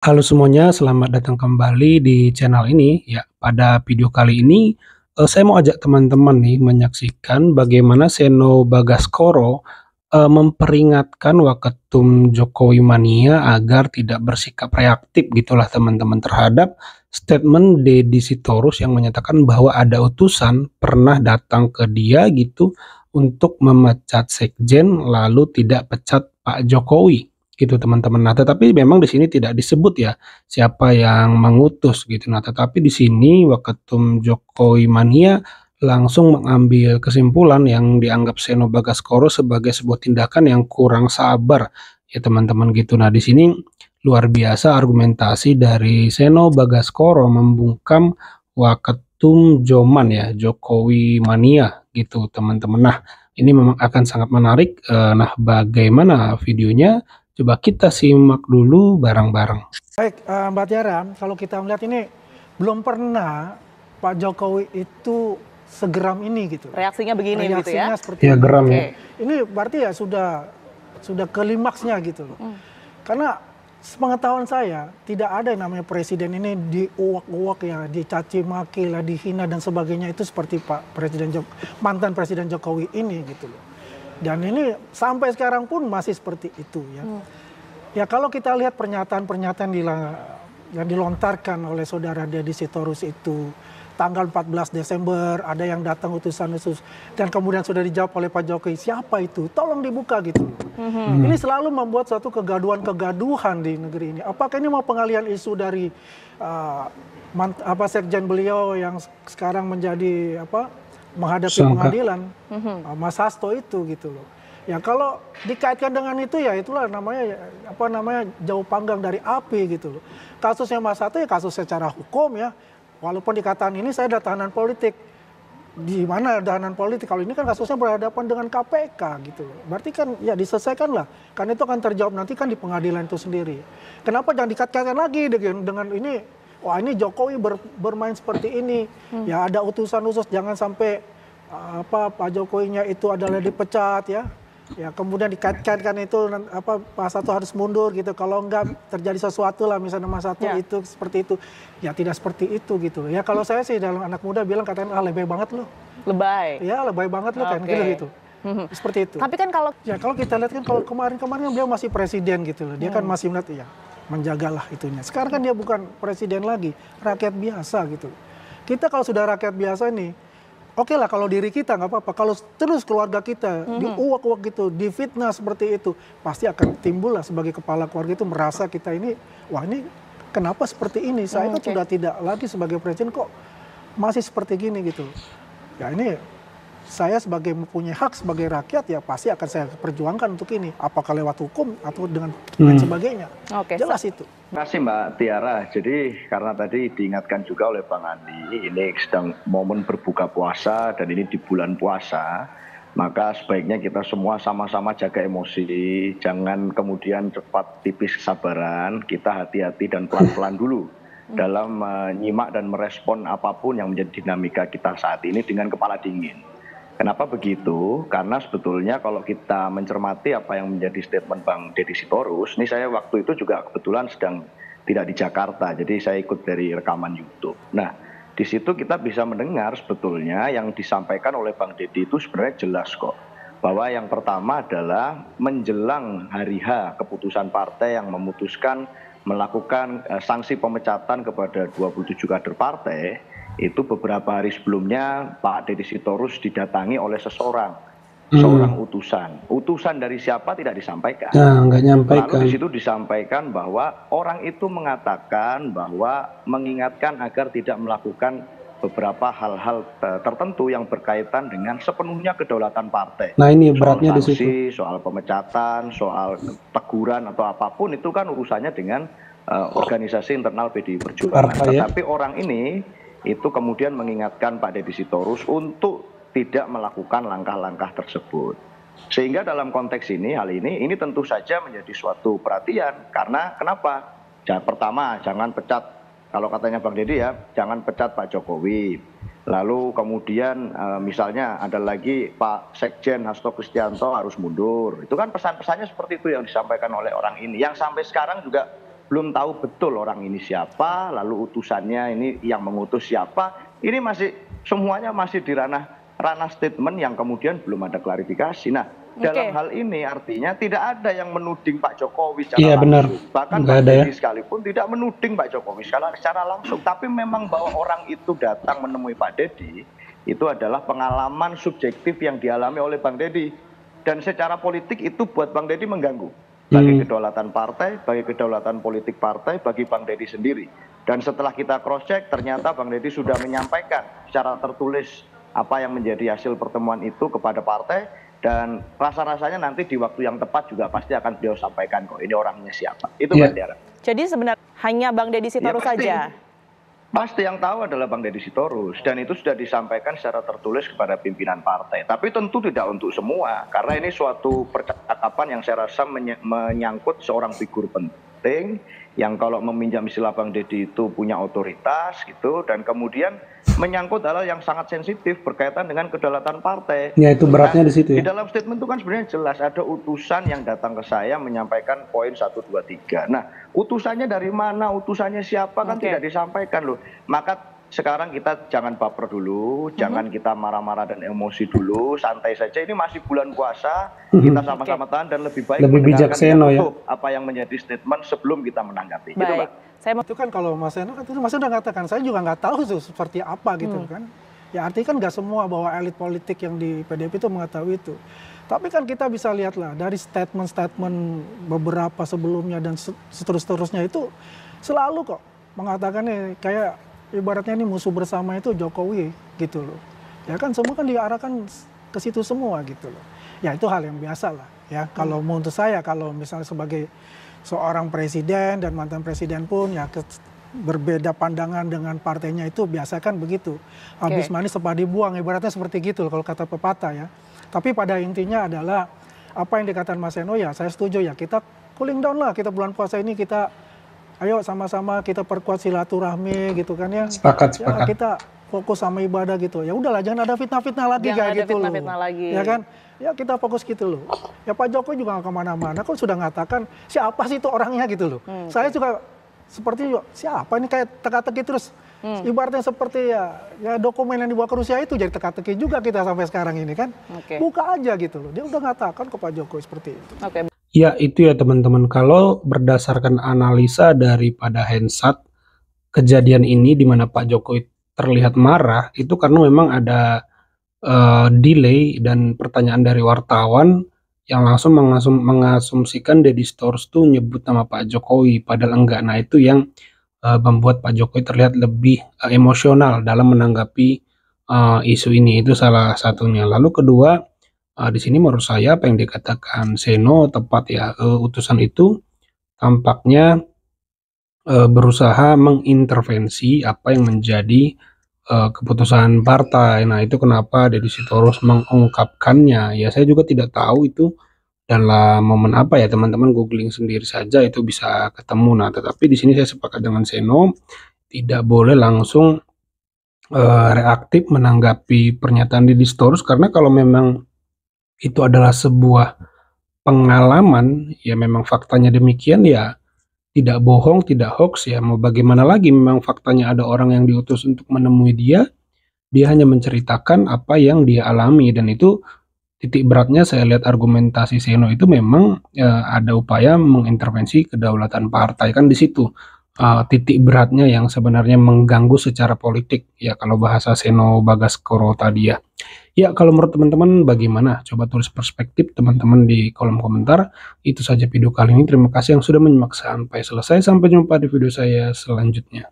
Halo semuanya, selamat datang kembali di channel ini. Ya, pada video kali ini saya mau ajak teman-teman nih menyaksikan bagaimana Seno Bagaskoro memperingatkan Waketum Jokowi Mania agar tidak bersikap reaktif gitulah teman-teman terhadap statement Deddy Sitorus yang menyatakan bahwa ada utusan pernah datang ke dia gitu untuk memecat sekjen lalu tidak pecat Pak Jokowi gitu teman-teman. Nah, tetapi memang di sini tidak disebut ya siapa yang mengutus gitu. Nah, tetapi di sini Waketum Jokowi Mania langsung mengambil kesimpulan yang dianggap Seno Bagaskoro sebagai sebuah tindakan yang kurang sabar ya teman-teman gitu. Nah, di sini luar biasa argumentasi dari Seno Bagaskoro membungkam Waketum Joman ya, Jokowi Mania gitu teman-teman. Nah, ini memang akan sangat menarik. Nah, bagaimana videonya? Coba kita simak dulu bareng-bareng. Baik, Mbak Tiara, kalau kita melihat ini belum pernah Pak Jokowi itu segeram ini gitu. Reaksinya begini gitu ya? Reaksinya seperti Ya ini. geram ya. Ini berarti ya sudah klimaksnya gitu loh. Karena sepengetahuan saya tidak ada yang namanya presiden ini diuak-uak ya, dicaci maki lah, dihina dan sebagainya itu seperti mantan Presiden Jokowi ini gitu loh. Dan ini sampai sekarang pun masih seperti itu ya. Ya kalau kita lihat pernyataan-pernyataan yang dilontarkan oleh saudara Deddy Sitorus itu tanggal 14 Desember ada yang datang utusan khusus dan kemudian sudah dijawab oleh Pak Jokowi, siapa itu? Tolong dibuka gitu. Ini selalu membuat suatu kegaduhan di negeri ini. Apakah ini mau pengalihan isu dari sekjen beliau yang sekarang menjadi menghadapi pengadilan, Mas Hasto itu gitu loh. Ya kalau dikaitkan dengan itu ya itulah namanya jauh panggang dari api gitu loh. Kasusnya Mas Hasto ya kasus secara hukum ya. Walaupun dikatakan ini saya ada tahanan politik. Di mana tahanan politik? Kalau ini kan kasusnya berhadapan dengan KPK gitu loh. Berarti kan ya diselesaikan lah. Kan itu akan terjawab nanti kan di pengadilan itu sendiri. Kenapa jangan dikaitkan lagi dengan ini? Wah ini Jokowi bermain seperti ini. Ya ada utusan khusus jangan sampai Pak Jokowinya itu adalah dipecat ya. Ya kemudian dikaitkan itu Pak Hasto harus mundur gitu. Kalau enggak terjadi sesuatu lah misalnya Mas Hasto itu seperti itu. Ya tidak seperti itu gitu. Ya kalau saya sih dalam anak muda bilang katanya lebay banget loh. Lebay. Ya lebay banget loh kan gitu. Seperti itu. Tapi kan kalau kita lihat kan kalau kemarin beliau masih presiden gitu loh. Dia kan masih melihat menjagalah itunya. Sekarang kan dia bukan presiden lagi, rakyat biasa gitu. Kita kalau sudah rakyat biasa nih, oke lah kalau diri kita nggak apa-apa. Kalau terus keluarga kita diuak-uak gitu, difitnah seperti itu, pasti akan timbul lah sebagai kepala keluarga itu merasa kita ini, wah ini kenapa seperti ini? Saya kan sudah tidak lagi sebagai presiden kok masih seperti gini gitu. Ya ini saya sebagai mempunyai hak sebagai rakyat ya pasti akan saya perjuangkan untuk ini. Apakah lewat hukum atau dengan lain sebagainya. Jelas itu. Terima kasih Mbak Tiara. Jadi karena tadi diingatkan juga oleh Bang Andi, ini sedang momen berbuka puasa dan ini di bulan puasa, maka sebaiknya kita semua sama-sama jaga emosi, jangan kemudian cepat tipis kesabaran, kita hati-hati dan pelan-pelan dulu dalam menyimak dan merespon apapun yang menjadi dinamika kita saat ini dengan kepala dingin. Kenapa begitu? Karena sebetulnya kalau kita mencermati apa yang menjadi statement Bang Deddy Sitorus, ini saya waktu itu juga kebetulan sedang tidak di Jakarta, jadi saya ikut dari rekaman YouTube. Nah, di situ kita bisa mendengar sebetulnya yang disampaikan oleh Bang Deddy itu sebenarnya jelas kok. Bahwa yang pertama adalah menjelang hari H keputusan partai yang memutuskan melakukan sanksi pemecatan kepada 27 kader partai, itu beberapa hari sebelumnya Pak Deddy Sitorus didatangi oleh seorang utusan dari siapa tidak disampaikan. Nah, nggak nyampaikan. Lalu di situ disampaikan bahwa orang itu mengatakan bahwa mengingatkan agar tidak melakukan beberapa hal-hal tertentu yang berkaitan dengan sepenuhnya kedaulatan partai. Nah ini beratnya di situ. Soal pemecatan, soal teguran atau apapun itu kan urusannya dengan organisasi internal PDI Perjuangan. Tetapi orang ini itu kemudian mengingatkan Pak Deddy Sitorus untuk tidak melakukan langkah-langkah tersebut. Sehingga dalam konteks ini, hal ini tentu saja menjadi suatu perhatian. Karena kenapa? Pertama, jangan pecat, kalau katanya Bang Deddy ya, jangan pecat Pak Jokowi. Lalu kemudian misalnya ada lagi Pak Sekjen Hasto Kristianto harus mundur. Itu kan pesan-pesannya seperti itu yang disampaikan oleh orang ini. Yang sampai sekarang juga belum tahu betul orang ini siapa, lalu utusannya ini yang mengutus siapa. Ini masih semuanya masih di ranah statement yang kemudian belum ada klarifikasi. Nah, dalam hal ini artinya tidak ada yang menuding Pak Jokowi secara langsung. Bahkan Pak Deddy sekalipun tidak menuding Pak Jokowi secara langsung. Tapi memang bahwa orang itu datang menemui Pak Deddy, itu adalah pengalaman subjektif yang dialami oleh Bang Deddy. Dan secara politik itu buat Bang Deddy mengganggu. Bagi kedaulatan partai, bagi kedaulatan politik partai, bagi Bang Deddy sendiri. Dan setelah kita cross check, ternyata Bang Deddy sudah menyampaikan secara tertulis apa yang menjadi hasil pertemuan itu kepada partai, dan rasa-rasanya nanti di waktu yang tepat juga pasti akan beliau sampaikan kok ini orangnya siapa. Itu Mbak Tiara. Jadi sebenarnya hanya Bang Deddy Sitorus saja? Pasti yang tahu adalah Bang Deddy Sitorus, dan itu sudah disampaikan secara tertulis kepada pimpinan partai. Tapi tentu tidak untuk semua, karena ini suatu percakapan yang saya rasa menyangkut seorang figur penting yang kalau meminjam istilah Bang Deddy itu punya otoritas gitu, dan kemudian menyangkut hal yang sangat sensitif berkaitan dengan kedaulatan partai. Ya, itu beratnya di situ ya. Di dalam statement itu kan sebenarnya jelas ada utusan yang datang ke saya menyampaikan poin 1, 2, 3. Nah, utusannya dari mana, utusannya siapa kan tidak disampaikan loh. Maka sekarang kita jangan baper dulu, jangan kita marah-marah dan emosi dulu, santai saja. Ini masih bulan puasa, kita sama-sama tahan dan lebih baik bijaksana ya apa yang menjadi statement sebelum kita menanggapi. Baik. Itu kan kalau Mas Eno kan itu Mas udah katakan, saya juga nggak tahu tuh seperti apa gitu kan. Ya artinya kan nggak semua bahwa elit politik yang di PDIP itu mengetahui itu. Tapi kan kita bisa lihatlah dari statement-statement beberapa sebelumnya dan seterusnya itu selalu kok mengatakannya kayak ibaratnya ini musuh bersama itu Jokowi gitu loh. Ya kan semua kan diarahkan ke situ semua gitu loh. Ya itu hal yang biasa lah ya. Kalau menurut saya kalau misalnya sebagai seorang presiden dan mantan presiden pun ya berbeda pandangan dengan partainya itu biasa kan begitu. Habis manis sepah dibuang, ibaratnya seperti gitu loh, kalau kata pepatah ya. Tapi pada intinya adalah apa yang dikatakan Mas Eno ya saya setuju ya, kita cooling down lah, kita bulan puasa ini kita ayo sama-sama kita perkuat silaturahmi gitu kan ya. Sepakat. Ya, kita fokus sama ibadah gitu. Ya udahlah jangan ada fitnah-fitnah lagi kayak gitu loh. Ya kan? Ya kita fokus gitu loh. Ya Pak Jokowi juga nggak kemana-mana. Kok sudah mengatakan siapa sih itu orangnya gitu loh. Saya juga seperti siapa ini kayak teka-teki terus. Ibaratnya seperti ya dokumen yang dibawa ke Rusia itu jadi teka-teki juga kita sampai sekarang ini kan. Buka aja gitu loh. Dia udah mengatakan ke Pak Jokowi seperti itu. Ya itu ya teman-teman, kalau berdasarkan analisa daripada Hensat, kejadian ini di mana Pak Jokowi terlihat marah itu karena memang ada delay dan pertanyaan dari wartawan yang langsung mengasumsikan Deddy Sitorus tuh nyebut nama Pak Jokowi padahal enggak. Nah itu yang membuat Pak Jokowi terlihat lebih emosional dalam menanggapi isu ini, itu salah satunya. Lalu kedua, di sini menurut saya apa yang dikatakan Seno tepat ya, utusan itu tampaknya berusaha mengintervensi apa yang menjadi keputusan partai. Nah itu kenapa Deddy Sitorus mengungkapkannya ya, saya juga tidak tahu itu dalam momen apa ya, teman-teman googling sendiri saja itu bisa ketemu. Nah tetapi di sini saya sepakat dengan Seno, tidak boleh langsung reaktif menanggapi pernyataan Deddy Sitorus, karena kalau memang itu adalah sebuah pengalaman ya memang faktanya demikian ya, tidak bohong, tidak hoax ya, mau bagaimana lagi, memang faktanya ada orang yang diutus untuk menemui dia hanya menceritakan apa yang dia alami. Dan itu titik beratnya saya lihat argumentasi Seno itu memang ada upaya mengintervensi kedaulatan partai, kan di situ titik beratnya yang sebenarnya mengganggu secara politik ya kalau bahasa Seno Bagaskoro tadi ya. Ya kalau menurut teman-teman bagaimana? Coba tulis perspektif teman-teman di kolom komentar. Itu saja video kali ini. Terima kasih yang sudah menyimak sampai selesai. Sampai jumpa di video saya selanjutnya.